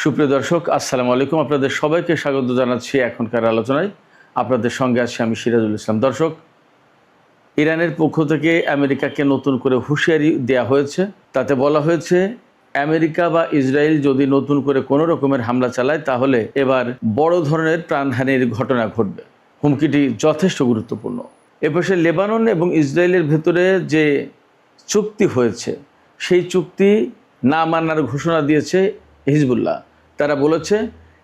সুপ্রিয় দর্শক, আসসালামু আলাইকুম। আপনাদের সবাইকে স্বাগত জানাচ্ছি এখনকার আলোচনায়। আপনাদের সঙ্গে আছি আমি সিরাজুল ইসলাম। দর্শক, ইরানের পক্ষ থেকে আমেরিকাকে নতুন করে হুঁশিয়ারি দেওয়া হয়েছে। তাতে বলা হয়েছে, আমেরিকা বা ইসরায়েল যদি নতুন করে কোনো রকমের হামলা চালায় তাহলে এবার বড় ধরনের প্রাণহানির ঘটনা ঘটবে। হুমকিটি যথেষ্ট গুরুত্বপূর্ণ। এপাশে লেবানন এবং ইসরায়েলের ভেতরে যে চুক্তি হয়েছে সেই চুক্তি না মানার ঘোষণা দিয়েছে হিজবুল্লাহ। তারা বলেছে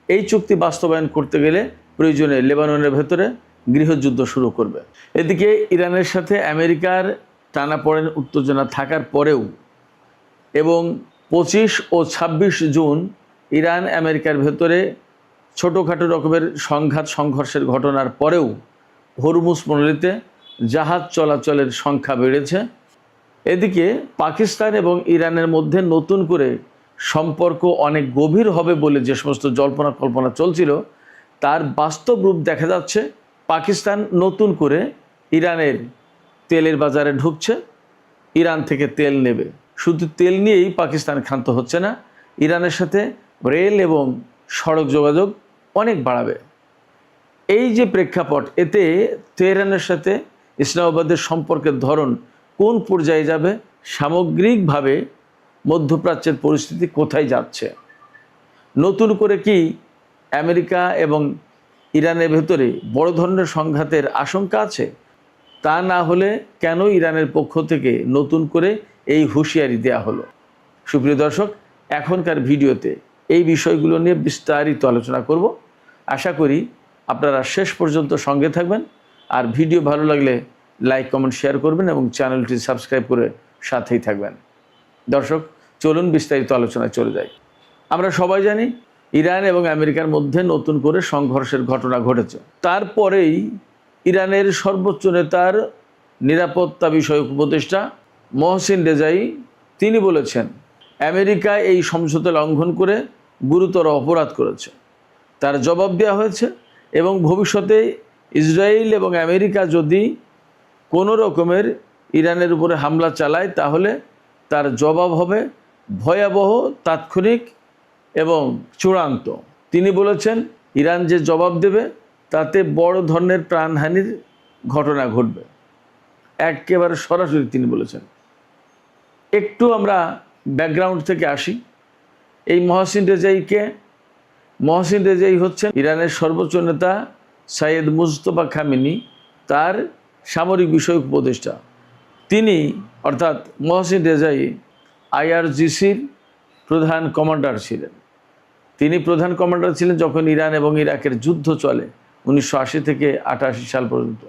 এই চুক্তি বাস্তবায়ন করতে গেলে প্রয়োজনে লেবাননের ভেতরে গৃহযুদ্ধ শুরু করবে। এদিকে ইরানের সাথে আমেরিকার টানাপোড়েন উত্তেজনা থাকার পরেও এবং 25 ও 26 জুন ইরান আমেরিকার ভেতরে ছোটোখাটো রকমের সংঘর্ষের ঘটনার পরেও হরমুজ প্রণালীতে জাহাজ চলাচলের সংখ্যা বেড়েছে। এদিকে পাকিস্তান এবং ইরানের মধ্যে নতুন করে সম্পর্ক অনেক গভীর হবে বলে যে সমস্ত জল্পনা কল্পনা চলছিল তার বাস্তব রূপ দেখা যাচ্ছে। পাকিস্তান নতুন করে ইরানের তেলের বাজারে ঢুকছে, ইরান থেকে তেল নেবে। শুধু তেল নিয়েই পাকিস্তান ক্ষান্ত হচ্ছে না, ইরানের সাথে রেল এবং সড়ক যোগাযোগ অনেক বাড়াবে। এই যে প্রেক্ষাপট, এতে তেহরানের সাথে ইসলামাবাদের সম্পর্কের ধরন কোন পর্যায়ে যাবে, সামগ্রিকভাবে মধ্যপ্রাচ্যের পরিস্থিতি কোথায় যাচ্ছে, নতুন করে কি আমেরিকা এবং ইরানের ভেতরে বড় ধরনের সংঘাতের আশঙ্কা আছে? তা না হলে কেন ইরানের পক্ষ থেকে নতুন করে এই হুঁশিয়ারি দেয়া হলো? সুপ্রিয় দর্শক, এখনকার ভিডিওতে এই বিষয়গুলো নিয়ে বিস্তারিত আলোচনা করব। আশা করি আপনারা শেষ পর্যন্ত সঙ্গে থাকবেন। আর ভিডিও ভালো লাগলে লাইক, কমেন্ট, শেয়ার করবেন এবং চ্যানেলটি সাবস্ক্রাইব করে সাথেই থাকবেন। দর্শক, চলুন বিস্তারিত আলোচনায় চলে যাই। আমরা সবাই জানি ইরান এবং আমেরিকার মধ্যে নতুন করে সংঘর্ষের ঘটনা ঘটেছে। তারপরেই ইরানের সর্বোচ্চ নেতার নিরাপত্তা বিষয়ক উপদেষ্টা মহসিন রেজাই তিনি বলেছেন, আমেরিকা এই সমঝোতা লঙ্ঘন করে গুরুতর অপরাধ করেছে, তার জবাব দেওয়া হয়েছে এবং ভবিষ্যতে ইসরায়েল এবং আমেরিকা যদি কোনো রকমের ইরানের উপরে হামলা চালায় তাহলে তার জবাব হবে ভয়াবহ, তাৎক্ষণিক এবং চূড়ান্ত। তিনি বলেছেন, ইরান যে জবাব দেবে তাতে বড় ধরনের প্রাণহানির ঘটনা ঘটবে। একেবারে সরাসরি তিনি বলেছেন। একটু আমরা ব্যাকগ্রাউন্ড থেকে আসি। এই মহসিন রেজাই হচ্ছেন ইরানের সর্বোচ্চ নেতা সাইয়েদ মুজতবা খামেনি, তার সামরিক বিষয়ক উপদেষ্টা। তিনি অর্থাৎ মহসিন রেজাই IRGCর প্রধান কমান্ডার ছিলেন। তিনি প্রধান কমান্ডার ছিলেন যখন ইরান এবং ইরাকের যুদ্ধ চলে 1980 থেকে 88 সাল পর্যন্ত।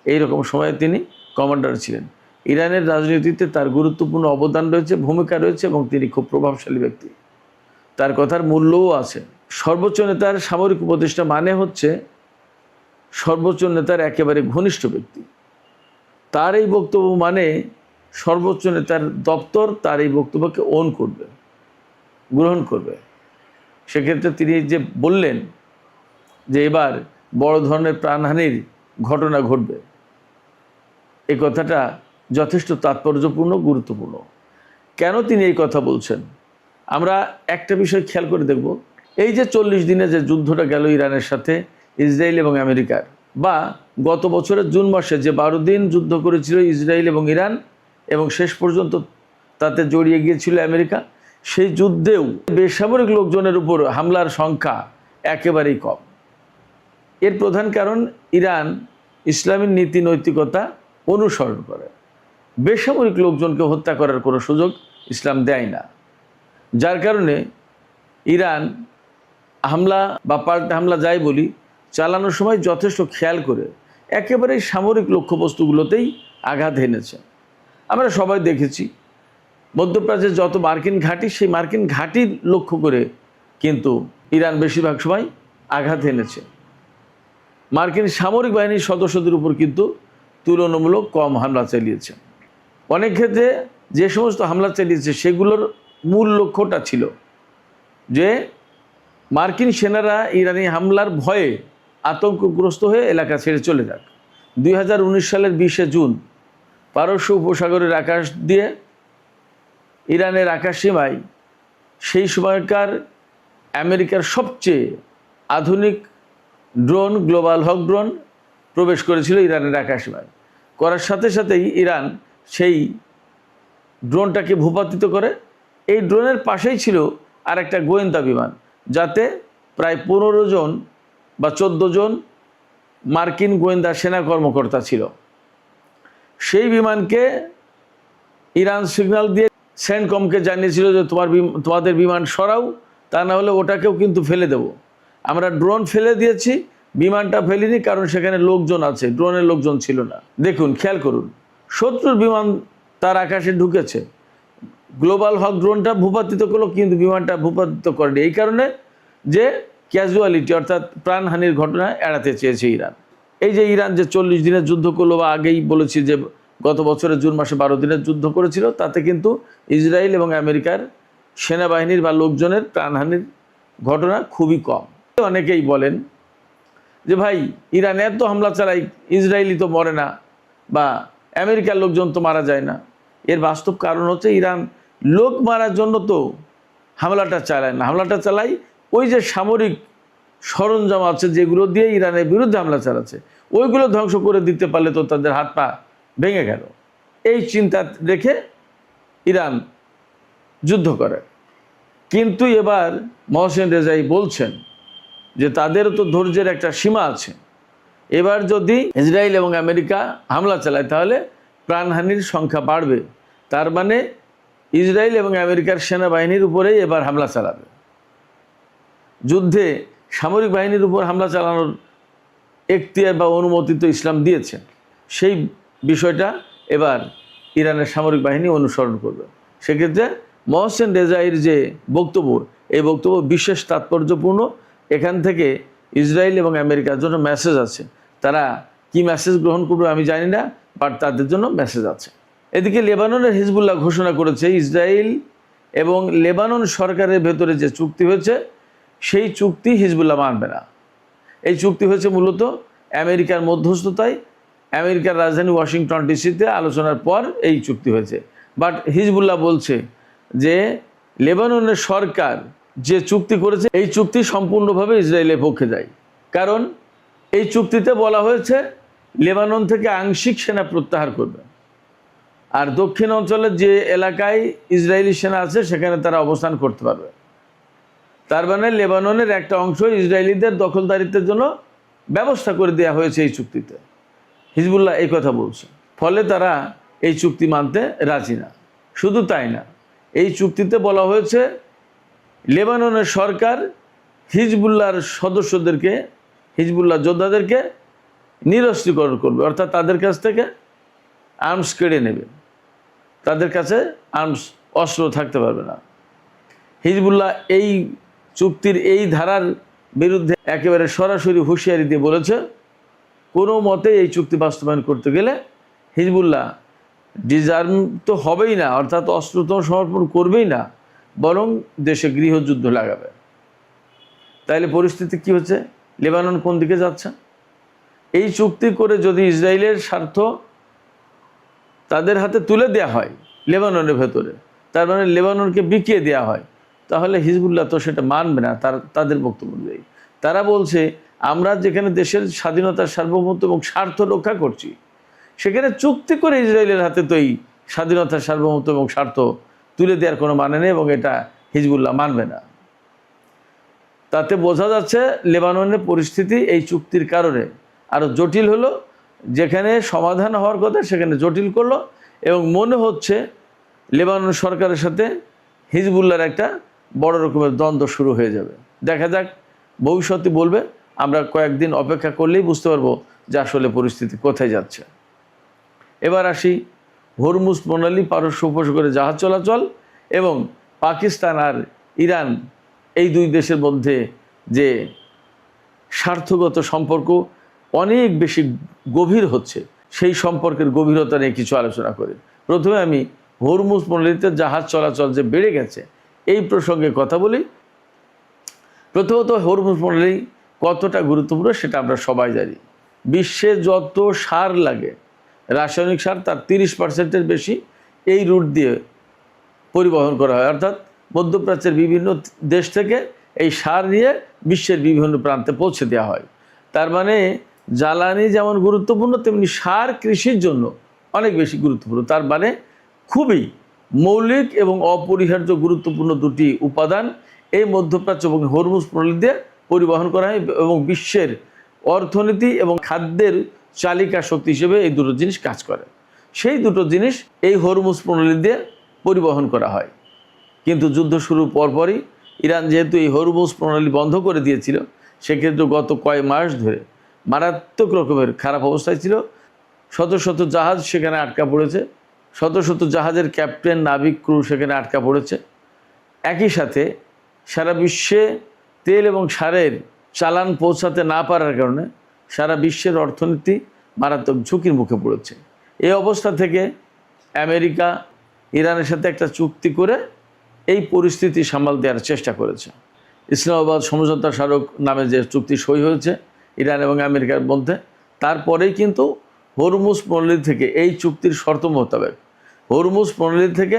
এই রকম সময়ে তিনি কমান্ডার ছিলেন। ইরানের রাজনীতিতে তার গুরুত্বপূর্ণ অবদান রয়েছে, ভূমিকা রয়েছে এবং তিনি খুব প্রভাবশালী ব্যক্তি। তার কথার মূল্যও আছে। সর্বোচ্চ নেতার সামরিক উপদেষ্টা মানে হচ্ছে সর্বোচ্চ নেতার একেবারে ঘনিষ্ঠ ব্যক্তি। তার এই বক্তব্য মানে সর্বোচ্চ নেতার দপ্তর তার এই বক্তব্যকে গ্রহণ করবে। সেক্ষেত্রে তিনি যে বললেন যে এবার বড় ধরনের প্রাণহানির ঘটনা ঘটবে, এই কথাটা যথেষ্ট তাৎপর্যপূর্ণ, গুরুত্বপূর্ণ। কেন তিনি এই কথা বলছেন আমরা একটা বিষয় খেয়াল করে দেখব। এই যে 40 দিনে যে যুদ্ধটা গেল ইরানের সাথে ইসরায়েল এবং আমেরিকার, বা গত বছরের জুন মাসে যে 12 দিন যুদ্ধ করেছিল ইসরায়েল এবং ইরান এবং শেষ পর্যন্ত তাতে জড়িয়ে গিয়েছিল আমেরিকা, সেই যুদ্ধেও বেসামরিক লোকজনের উপর হামলার সংখ্যা একেবারেই কম। এর প্রধান কারণ ইরান ইসলামের নীতি নৈতিকতা অনুসরণ করে। বেসামরিক লোকজনকে হত্যা করার কোনো সুযোগ ইসলাম দেয় না, যার কারণে ইরান হামলা বা পাল্টা হামলা যাই বলি চালানোর সময় যথেষ্ট খেয়াল করে একেবারেই সামরিক লক্ষ্যবস্তুগুলোতেই আঘাত এনেছে। আমরা সবাই দেখেছি মধ্যপ্রাচ্যের যত মার্কিন ঘাঁটি, সেই মার্কিন ঘাঁটি লক্ষ্য করে কিন্তু ইরান বেশিরভাগ সময় আঘাত এনেছে। মার্কিন সামরিক বাহিনীর সদস্যদের উপর কিন্তু তুলনামূলক কম হামলা চালিয়েছে। অনেক ক্ষেত্রে যে সমস্ত হামলা চালিয়েছে সেগুলোর মূল লক্ষ্যটা ছিল যে মার্কিন সেনারা ইরানি হামলার ভয়ে আতঙ্কগ্রস্ত হয়ে এলাকা ছেড়ে চলে যাক। 2019 সালের 20 জুন পারস্য উপসাগরের আকাশ দিয়ে ইরানের আকাশ সীমায় সেই সময়কার আমেরিকার সবচেয়ে আধুনিক ড্রোন গ্লোবাল হক ড্রোন প্রবেশ করেছিল ইরানের আকাশসীমায়। করার সাথে সাথেই ইরান সেই ড্রোনটাকে ভূপাতিত করে। এই ড্রোনের পাশেই ছিল আর একটা গোয়েন্দা বিমান, যাতে প্রায় 15 জন বা 14 জন মার্কিন গোয়েন্দা সেনা কর্মকর্তা ছিল। সেই বিমানকে ইরান সিগন্যাল দিয়ে সেন্টকমকে জানিয়েছিল যে তোমাদের বিমান সরাও, তা না হলে ওটাকেও কিন্তু ফেলে দেব। আমরা ড্রোন ফেলে দিয়েছি, বিমানটা ফেলিনি, কারণ সেখানে লোকজন আছে, ড্রোনের লোকজন ছিল না। দেখুন, খেয়াল করুন, শত্রুর বিমান তার আকাশে ঢুকেছে, গ্লোবাল হক ড্রোনটা ভূপাতিত করলো, কিন্তু বিমানটা ভূপাতিত করেনি। এই কারণে যে ক্যাজুয়ালিটি অর্থাৎ প্রাণহানির ঘটনা এড়াতে চেয়েছে ইরান। এই যে ইরান যে 40 দিনের যুদ্ধ করলো, বা আগেই বলেছি যে গত বছরের জুন মাসে 12 দিনের যুদ্ধ করেছিল, তাতে কিন্তু ইসরায়েল এবং আমেরিকার সেনাবাহিনীর বা লোকজনের প্রাণহানির ঘটনা খুবই কম। অনেকেই বলেন যে ভাই, ইরান এত হামলা চালাই, ইসরায়েলি তো মরে না, বা আমেরিকার লোকজন তো মারা যায় না। এর বাস্তব কারণ হচ্ছে ইরান লোক মারার জন্য তো হামলাটা চালায় না। হামলাটা চালায় ওই যে সামরিক সরঞ্জাম আছে যেগুলো দিয়ে ইরানের বিরুদ্ধে হামলা চালাচ্ছে, ওইগুলো ধ্বংস করে দিতে পারলে তো তাদের হাত পা ভেঙে গেল। এই চিন্তা রেখে ইরান যুদ্ধ করে। কিন্তু এবার মহসেন রেজাই বলছেন যে তাদেরও তো ধৈর্যের একটা সীমা আছে। এবার যদি ইসরায়েল এবং আমেরিকা হামলা চালায় তাহলে প্রাণহানির সংখ্যা বাড়বে। তার মানে ইসরায়েল এবং আমেরিকার সেনাবাহিনীর উপরেই এবার হামলা চালাবে। যুদ্ধে সামরিক বাহিনীর উপর হামলা চালানোর এখতিয়ার বা অনুমতি তো ইসলাম দিয়েছে, সেই বিষয়টা এবার ইরানের সামরিক বাহিনী অনুসরণ করবে। সেক্ষেত্রে মহসেন রেজাইর যে বক্তব্য, এই বক্তব্য বিশেষ তাৎপর্যপূর্ণ। এখান থেকে ইসরায়েল এবং আমেরিকার জন্য মেসেজ আছে। তারা কি মেসেজ গ্রহণ করবে আমি জানি না, বাট তাদের জন্য মেসেজ আছে। এদিকে লেবাননের হিজবুল্লাহ ঘোষণা করেছে ইসরায়েল এবং লেবানন সরকারের ভেতরে যে চুক্তি হয়েছে, সেই চুক্তি হিজবুল্লাহ মানবে না। এই চুক্তি হয়েছে মূলত আমেরিকার মধ্যস্থতায়, আমেরিকার রাজধানী ওয়াশিংটন ডিসিতে আলোচনার পর এই চুক্তি হয়েছে। বাট হিজবুল্লাহ বলছে যে লেবাননের সরকার যে চুক্তি করেছে, এই চুক্তি সম্পূর্ণভাবে ইসরায়েলের পক্ষে যায়। কারণ এই চুক্তিতে বলা হয়েছে লেবানন থেকে আংশিক সেনা প্রত্যাহার করবে, আর দক্ষিণ অঞ্চলের যে এলাকায় ইসরায়েলি সেনা আছে সেখানে তারা অবস্থান করতে পারবে। তার মানে লেবাননের একটা অংশ ইসরায়েলিদের দখলদারিত্বের জন্য ব্যবস্থা করে দেওয়া হয়েছে এই চুক্তিতে। হিজবুল্লাহ এই কথা বলছে। ফলে তারা এই চুক্তি মানতে রাজি না। শুধু তাই না, এই চুক্তিতে বলা হয়েছে লেবাননের সরকার হিজবুল্লাহর সদস্যদেরকে, হিজবুল্লাহ যোদ্ধাদেরকে নিরস্ত্রীকরণ করবে, অর্থাৎ তাদের কাছ থেকে আর্মস কেড়ে নেবে, তাদের কাছে আর্মস অস্ত্র থাকতে পারবে না। হিজবুল্লাহ এই চুক্তির এই ধারার বিরুদ্ধে একেবারে সরাসরি হুঁশিয়ারি দিয়ে বলেছে, কোনো মতে এই চুক্তি বাস্তবায়ন করতে গেলে হিজবুল্লাহ ডিজার্ম তো হবেই না, অর্থাৎ অস্ত্র তো সমর্পণ করবেই না, বরং দেশে গৃহযুদ্ধ লাগাবে। তাইলে পরিস্থিতি কি হচ্ছে? লেবানন কোন দিকে যাচ্ছে? এই চুক্তি করে যদি ইসরায়েলের স্বার্থ তাদের হাতে তুলে দেওয়া হয় লেবাননের ভেতরে, তার মানে লেবাননকে বিকিয়ে দেওয়া হয়, তাহলে হিজবুল্লাহ তো সেটা মানবে না। তাদের বক্তব্য অনুযায়ী তারা বলছে, আমরা যেখানে দেশের স্বাধীনতার সার্বভৌমত্ব এবং স্বার্থ রক্ষা করছি, সেখানে চুক্তি করে ইসরায়েলের হাতে তো এই স্বাধীনতার সার্বভৌমত্ব এবং স্বার্থ তুলে দেওয়ার কোনো মানে নেই, এবং এটা হিজবুল্লাহ মানবে না। তাতে বোঝা যাচ্ছে লেবাননের পরিস্থিতি এই চুক্তির কারণে আরও জটিল হলো। যেখানে সমাধান হওয়ার কথা সেখানে জটিল করলো, এবং মনে হচ্ছে লেবানন সরকারের সাথে হিজবুল্লাহর একটা বড় রকমের দ্বন্দ্ব শুরু হয়ে যাবে। দেখা যাক, ভবিষ্যতে বলবে। আমরা কয়েকদিন অপেক্ষা করলেই বুঝতে পারবো যে আসলে পরিস্থিতি কোথায় যাচ্ছে। এবার আসি হরমুজ প্রণালী, পারস্য উপসাগরে জাহাজ চলাচল এবং পাকিস্তান আর ইরান, এই দুই দেশের মধ্যে যে স্বার্থগত সম্পর্ক অনেক বেশি গভীর হচ্ছে, সেই সম্পর্কের গভীরতা নিয়ে কিছু আলোচনা করি। প্রথমে আমি হরমুজ প্রণালীতে জাহাজ চলাচল যে বেড়ে গেছে, এই প্রসঙ্গে কথা বলি। প্রথমত, হরমুজ প্রণালী কতটা গুরুত্বপূর্ণ সেটা আমরা সবাই জানি। বিশ্বে যত সার লাগে, রাসায়নিক সার, তার 30%-এর বেশি এই রুট দিয়ে পরিবহন করা হয়। অর্থাৎ মধ্যপ্রাচ্যের বিভিন্ন দেশ থেকে এই সার নিয়ে বিশ্বের বিভিন্ন প্রান্তে পৌঁছে দেওয়া হয়। তার মানে জ্বালানি যেমন গুরুত্বপূর্ণ, তেমনি সার কৃষির জন্য অনেক বেশি গুরুত্বপূর্ণ। তার মানে খুবই মৌলিক এবং অপরিহার্য গুরুত্বপূর্ণ দুটি উপাদান এই মধ্যপ্রাচ্য এবং হরমুজ প্রণালী দিয়ে পরিবহন করা হয়, এবং বিশ্বের অর্থনীতি এবং খাদ্যের চালিকা শক্তি হিসেবে এই দুটো জিনিস কাজ করে। সেই দুটো জিনিস এই হরমুজ প্রণালী দিয়ে পরিবহন করা হয়। কিন্তু যুদ্ধ শুরুর পরপরই ইরান যেহেতু এই হরমুজ প্রণালী বন্ধ করে দিয়েছিল, সেক্ষেত্রে গত কয়েক মাস ধরে মারাত্মক রকমের খারাপ অবস্থায় ছিল। শত শত জাহাজ সেখানে আটকা পড়েছে, শত শত জাহাজের ক্যাপ্টেন, নাবিক, ক্রু সেখানে আটকা পড়েছে। একই সাথে সারা বিশ্বে তেল এবং সারের চালান পৌঁছাতে না পারার কারণে সারা বিশ্বের অর্থনীতি মারাত্মক ঝুঁকির মুখে পড়েছে। এই অবস্থা থেকে আমেরিকা ইরানের সাথে একটা চুক্তি করে এই পরিস্থিতি সামাল দেওয়ার চেষ্টা করেছে। ইসলামাবাদ সমঝোতা স্মারক নামে যে চুক্তি সই হয়েছে ইরান এবং আমেরিকার মধ্যে, তারপরেই কিন্তু হরমুজ প্রণালী থেকে এই চুক্তির শর্ত মোতাবেক হরমুজ প্রণালী থেকে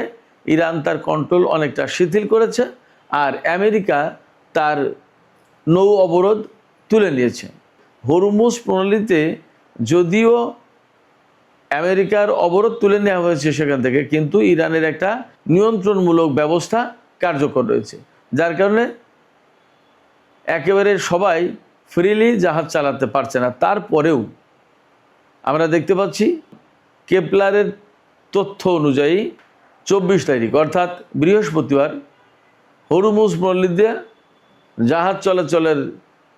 ইরান তার কন্ট্রোল অনেকটা শিথিল করেছে, আর আমেরিকা তার নৌ অবরোধ তুলে নিয়েছে। হরমুজ প্রণালীতে যদিও আমেরিকার অবরোধ তুলে নেওয়া হয়েছে সেখান থেকে, কিন্তু ইরানের একটা নিয়ন্ত্রণমূলক ব্যবস্থা কার্যকর রয়েছে, যার কারণে একেবারে সবাই ফ্রিলি জাহাজ চালাতে পারছে না। তারপরেও আমরা দেখতে পাচ্ছি কেপলারের তথ্য অনুযায়ী 24 তারিখ অর্থাৎ বৃহস্পতিবার হরমুজ প্রণালী দিয়ে জাহাজ চলাচলের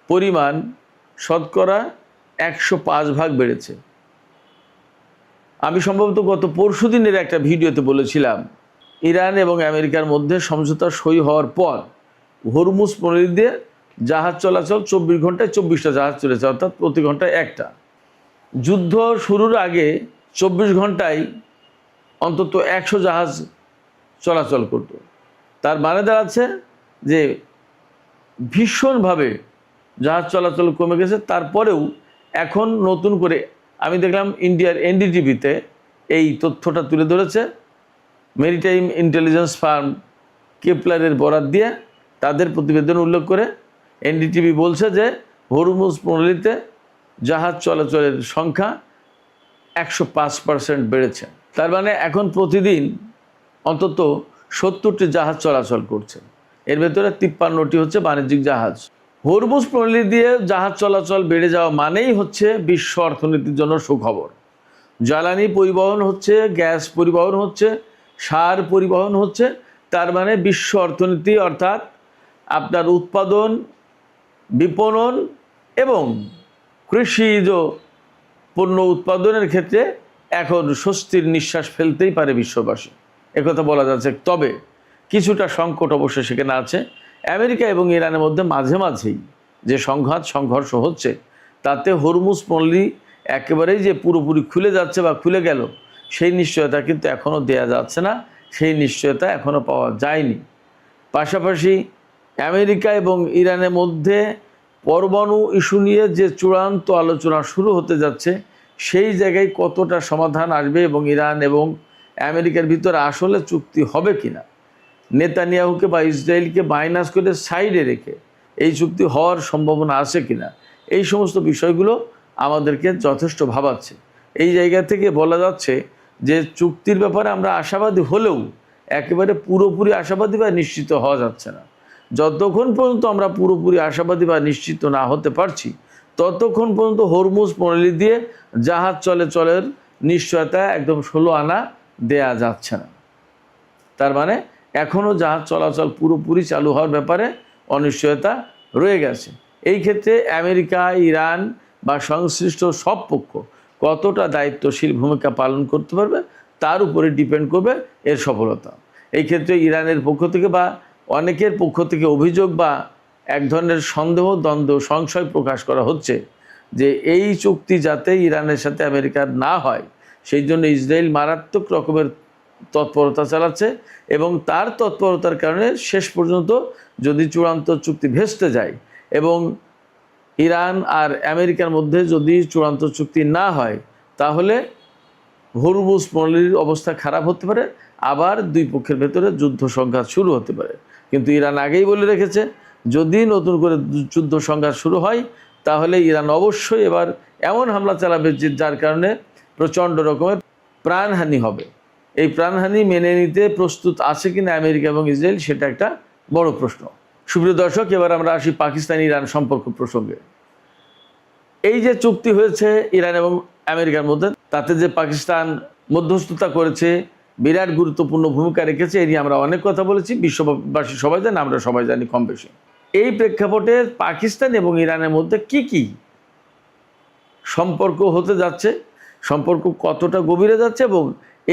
পরিমাণ শতকরা 105 বেড়েছে। আমি সম্ভবত গত পরশু দিনের একটা ভিডিওতে বলেছিলাম, ইরান এবং আমেরিকার মধ্যে সমঝোতা সই হওয়ার পর হরমুজ প্রণালী দিয়ে জাহাজ চলাচল 24 ঘন্টায় 24টা জাহাজ চলেছে, অর্থাৎ প্রতি ঘন্টায় একটা। যুদ্ধ শুরুর আগে 24 ঘন্টায় অন্তত 100 জাহাজ চলাচল করত। তার মানে দাঁড়াচ্ছে যে ভীষণভাবে জাহাজ চলাচল কমে গেছে। তারপরেও এখন নতুন করে আমি দেখলাম ইন্ডিয়ার এনডিটিভিতে এই তথ্যটা তুলে ধরেছে। মেরিটাইম ইন্টেলিজেন্স ফার্ম কেপলারের বরাত দিয়ে তাদের প্রতিবেদন উল্লেখ করে এনডিটিভি বলছে যে হরমুজ প্রণালীতে জাহাজ চলাচলের সংখ্যা 105% বেড়েছে। তার মানে এখন প্রতিদিন অন্তত 70টি জাহাজ চলাচল করছে, এর ভেতরে 53টি হচ্ছে বাণিজ্যিক জাহাজ। হরমুজ প্রণালী দিয়ে জাহাজ চলাচল বেড়ে যাওয়া মানেই হচ্ছে বিশ্ব অর্থনীতির জন্য সুখবর। জ্বালানি পরিবহন হচ্ছে, গ্যাস পরিবহন হচ্ছে, সার পরিবহন হচ্ছে। তার মানে বিশ্ব অর্থনীতি অর্থাৎ আপনার উৎপাদন, বিপণন এবং কৃষিজ পণ্য উৎপাদনের ক্ষেত্রে এখন স্বস্তির নিঃশ্বাস ফেলতেই পারে বিশ্ববাসী, একথা বলা যাচ্ছে। তবে কিছুটা সংকট অবশ্যই সেখানে আছে। আমেরিকা এবং ইরানের মধ্যে মাঝে মাঝেই যে সংঘর্ষ হচ্ছে, তাতে হরমুজ প্রণালী একেবারেই যে পুরোপুরি খুলে যাচ্ছে বা খুলে গেল সেই নিশ্চয়তা কিন্তু এখনও দেয়া যাচ্ছে না, সেই নিশ্চয়তা এখনও পাওয়া যায়নি। পাশাপাশি আমেরিকা এবং ইরানের মধ্যে পরমাণু ইস্যু নিয়ে যে চূড়ান্ত আলোচনা শুরু হতে যাচ্ছে, সেই জায়গায় কতটা সমাধান আসবে এবং ইরান এবং আমেরিকার ভিতরে আসলে চুক্তি হবে কিনা, নেতানিয়াহুকে বা ইসরায়েলকে মাইনাস করে সাইডে রেখে এই চুক্তি হওয়ার সম্ভাবনা আছে কিনা, এই সমস্ত বিষয়গুলো আমাদেরকে যথেষ্ট ভাবাচ্ছে। এই জায়গা থেকে বলা যাচ্ছে যে চুক্তির ব্যাপারে আমরা আশাবাদী হলেও একেবারে পুরোপুরি আশাবাদী বা নিশ্চিত হওয়া যাচ্ছে না। যতক্ষণ পর্যন্ত আমরা পুরোপুরি আশাবাদী বা নিশ্চিত না হতে পারছি, ততক্ষণ পর্যন্ত হরমুজ প্রণালী দিয়ে জাহাজ চলাচলের নিশ্চয়তা একদম 16 আনা দেয়া যাচ্ছে না। তার মানে এখনও জাহাজ চলাচল পুরোপুরি চালু হওয়ার ব্যাপারে অনিশ্চয়তা রয়ে গেছে। এই ক্ষেত্রে আমেরিকা, ইরান বা সংশ্লিষ্ট সব পক্ষ কতটা দায়িত্বশীল ভূমিকা পালন করতে পারবে তার উপরে ডিপেন্ড করবে এর সফলতা। এই ক্ষেত্রে ইরানের পক্ষ থেকে বা অনেকের পক্ষ থেকে অভিযোগ বা এক ধরনের সন্দেহ, দ্বন্দ্ব, সংশয় প্রকাশ করা হচ্ছে যে এই চুক্তি যাতে ইরানের সাথে আমেরিকার না হয় সেই জন্য ইসরায়েল মারাত্মক রকমের তৎপরতা চালাচ্ছে, এবং তার তৎপরতার কারণে শেষ পর্যন্ত যদি চূড়ান্ত চুক্তি ভেস্তে যায় এবং ইরান আর আমেরিকার মধ্যে যদি চূড়ান্ত চুক্তি না হয়, তাহলে হরমুজ প্রণালীর অবস্থা খারাপ হতে পারে, আবার দুই পক্ষের ভেতরে যুদ্ধ সংঘাত শুরু হতে পারে। কিন্তু ইরান আগেই বলে রেখেছে যদি নতুন করে যুদ্ধ সংঘাত শুরু হয় তাহলে ইরান অবশ্যই এবার এমন হামলা চালাবে যার কারণে প্রচণ্ড রকমের প্রাণহানি হবে। এই প্রাণহানি মেনে নিতে প্রস্তুত আছে কিনা আমেরিকা এবং ইসরায়েল, সেটা একটা বড় প্রশ্ন। সুপ্রিয় দর্শক, এবার আমরা আসি পাকিস্তান ইরান সম্পর্ক প্রসঙ্গে। এই যে চুক্তি হয়েছে ইরান এবং আমেরিকার মধ্যে, তাতে যে পাকিস্তান মধ্যস্থতা করেছে, বিরাট গুরুত্বপূর্ণ ভূমিকা রেখেছে, এই নিয়ে আমরা অনেক কথা বলেছি, বিশ্ববাসী সবাই জানে, আমরা সবাই জানি কম বেশি। এই প্রেক্ষাপটে পাকিস্তান এবং ইরানের মধ্যে কি কি সম্পর্ক হতে যাচ্ছে, সম্পর্ক কতটা গভীরে যাচ্ছে এবং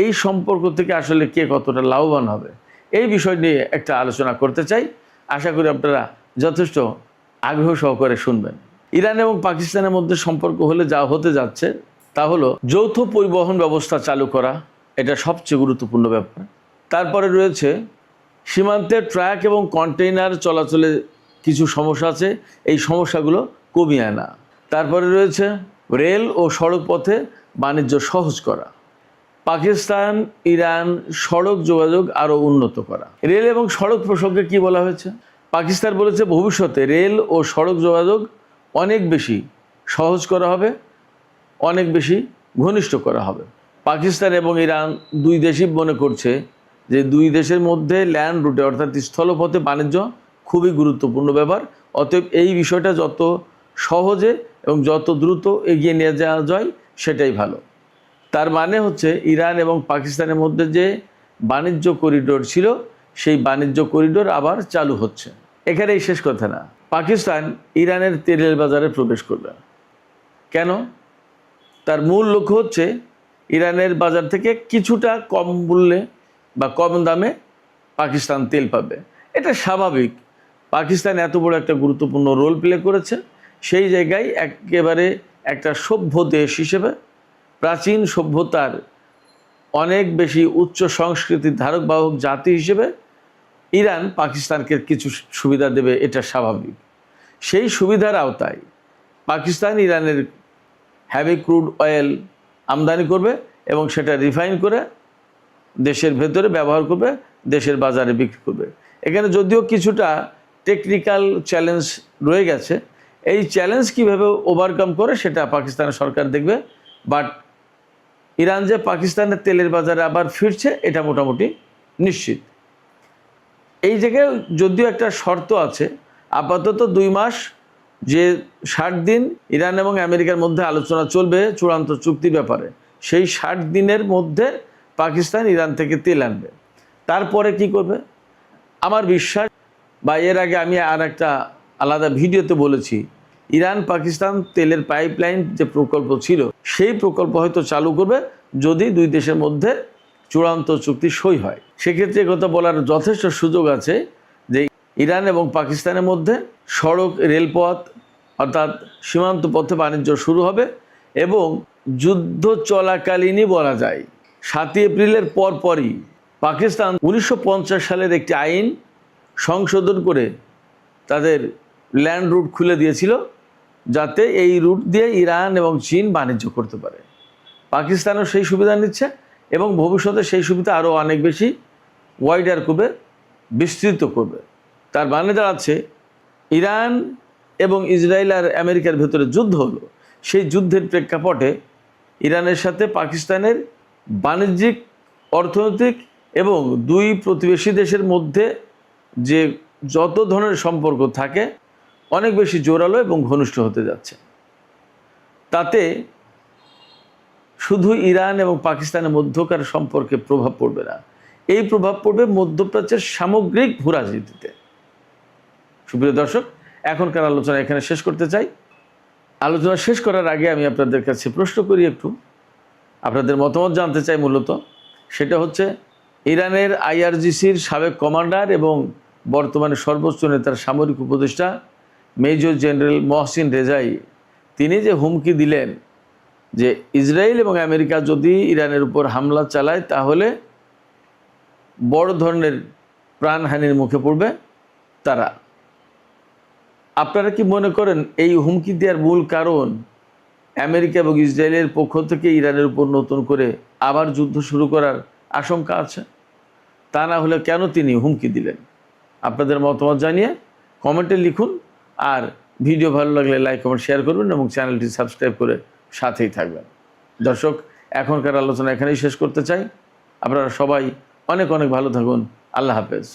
এই সম্পর্ক থেকে আসলে কে কতটা লাভবান হবে, এই বিষয় নিয়ে একটা আলোচনা করতে চাই। আশা করি আপনারা যথেষ্ট আগ্রহ সহকারে শুনবেন। ইরান এবং পাকিস্তানের মধ্যে সম্পর্ক হলে যা হতে যাচ্ছে তা হলো যৌথ পরিবহন ব্যবস্থা চালু করা, এটা সবচেয়ে গুরুত্বপূর্ণ ব্যাপার। তারপরে রয়েছে সীমান্তে ট্রাক এবং কন্টেইনার চলাচলে কিছু সমস্যা আছে, এই সমস্যাগুলো কমিয়ে আনা। তারপরে রয়েছে রেল ও সড়ক পথে বাণিজ্য সহজ করা। পাকিস্তান ইরান সড়ক যোগাযোগ আরও উন্নত করা। রেল এবং সড়ক প্রসঙ্গে কি বলা হয়েছে? পাকিস্তান বলেছে ভবিষ্যতে রেল ও সড়ক যোগাযোগ অনেক বেশি সহজ করা হবে, অনেক বেশি ঘনিষ্ঠ করা হবে। পাকিস্তান এবং ইরান দুই দেশই মনে করছে যে দুই দেশের মধ্যে ল্যান্ড রুটে অর্থাৎ স্থলপথে বাণিজ্য খুবই গুরুত্বপূর্ণ ব্যাপার। অতএব এই বিষয়টা যত সহজে এবং যত দ্রুত এগিয়ে নিয়ে যাওয়া যায় সেটাই ভালো। তার মানে হচ্ছে ইরান এবং পাকিস্তানের মধ্যে যে বাণিজ্য করিডোর ছিল সেই বাণিজ্য করিডোর আবার চালু হচ্ছে। এখানেই শেষ কথা না, পাকিস্তান ইরানের তেলের বাজারে প্রবেশ করবে। কেন? তার মূল লক্ষ্য হচ্ছে ইরানের বাজার থেকে কিছুটা কম মূল্যে বা কম দামে পাকিস্তান তেল পাবে। এটা স্বাভাবিক, পাকিস্তান এত বড় একটা গুরুত্বপূর্ণ রোল প্লে করেছে, সেই জায়গায় একেবারে একটা সভ্য দেশ হিসেবে, প্রাচীন সভ্যতার অনেক বেশি উচ্চ সংস্কৃতির ধারক বাহক জাতি হিসেবে ইরান পাকিস্তানকে কিছু সুবিধা দেবে, এটা স্বাভাবিক। সেই সুবিধার আওতায় পাকিস্তান ইরানের হ্যাভি ক্রুড অয়েল আমদানি করবে এবং সেটা রিফাইন করে দেশের ভেতরে ব্যবহার করবে, দেশের বাজারে বিক্রি করবে। এখানে যদিও কিছুটা টেকনিক্যাল চ্যালেঞ্জ রয়ে গেছে, এই চ্যালেঞ্জ কীভাবে ওভারকাম করে সেটা পাকিস্তানের সরকার দেখবে। বাট ইরান যে পাকিস্তানের তেলের বাজারে আবার ফিরছে এটা মোটামুটি নিশ্চিত। এই জায়গায় যদিও একটা শর্ত আছে, আপাতত 2 মাস যে 60 দিন ইরান এবং আমেরিকার মধ্যে আলোচনা চলবে চূড়ান্ত চুক্তির ব্যাপারে, সেই 60 দিনের মধ্যে পাকিস্তান ইরান থেকে তেল আনবে। তারপরে কি করবে? আমার বিশ্বাস, বা এর আগে আমি আর একটা আলাদা ভিডিওতে বলেছি, ইরান পাকিস্তান তেলের পাইপলাইন যে প্রকল্প ছিল সেই প্রকল্প হয়তো চালু করবে যদি দুই দেশের মধ্যে চূড়ান্ত চুক্তি সই হয়। সেক্ষেত্রে কথা বলার যথেষ্ট সুযোগ আছে যে ইরান এবং পাকিস্তানের মধ্যে সড়ক রেলপথ অর্থাৎ সীমান্ত পথে বাণিজ্য শুরু হবে এবং যুদ্ধ চলাকালীনই বলা যায় 7 এপ্রিলের পরপরই পাকিস্তান 1950 সালের একটি আইন সংশোধন করে তাদের ল্যান্ড রুট খুলে দিয়েছিল যাতে এই রুট দিয়ে ইরান এবং চীন বাণিজ্য করতে পারে। পাকিস্তানও সেই সুবিধা নিচ্ছে এবং ভবিষ্যতে সেই সুবিধা আরও অনেক বেশি ওয়াইডার করবে, বিস্তৃত করবে। তার মানে দাঁড়াচ্ছে ইরান এবং ইসরায়েল আর আমেরিকার ভেতরে যুদ্ধ হলো, সেই যুদ্ধের প্রেক্ষাপটে ইরানের সাথে পাকিস্তানের বাণিজ্যিক, অর্থনৈতিক এবং দুই প্রতিবেশী দেশের মধ্যে যে যত ধরনের সম্পর্ক থাকে অনেক বেশি জোরালো এবং ঘনিষ্ঠ হতে যাচ্ছে। তাতে শুধু ইরান এবং পাকিস্তানের মধ্যকার সম্পর্কে প্রভাব পড়বে না, এই প্রভাব পড়বে মধ্যপ্রাচ্যের সামগ্রিক ভূরাজনীতিতে। সুপ্রিয় দর্শক, এখনকার আলোচনা এখানে শেষ করতে চাই। আলোচনা শেষ করার আগে আমি আপনাদের কাছে প্রশ্ন করি, একটু আপনাদের মতামত জানতে চাই। মূলত সেটা হচ্ছে ইরানের IRGCর সাবেক কমান্ডার এবং বর্তমানে সর্বোচ্চ নেতার সামরিক উপদেষ্টা মেজর জেনারেল মহসিন রেজাই, তিনি যে হুমকি দিলেন যে ইসরায়েল এবং আমেরিকা যদি ইরানের উপর হামলা চালায় তাহলে বড় ধরনের প্রাণহানির মুখে পড়বে তারা। আপনারা কি মনে করেন এই হুমকি দেওয়ার মূল কারণ আমেরিকা এবং ইসরায়েলের পক্ষ থেকে ইরানের উপর নতুন করে আবার যুদ্ধ শুরু করার আশঙ্কা আছে? তা না হলে কেন তিনি হুমকি দিলেন? আপনাদের মতামত জানিয়ে কমেন্টে লিখুন, আর ভিডিও ভালো লাগলে লাইক কমেন্ট শেয়ার করবেন এবং চ্যানেলটি সাবস্ক্রাইব করে সাথেই থাকবেন। দর্শক, এখনকার আলোচনা এখানেই শেষ করতে চাই। আপনারা সবাই অনেক অনেক ভালো থাকুন। আল্লাহ হাফেজ।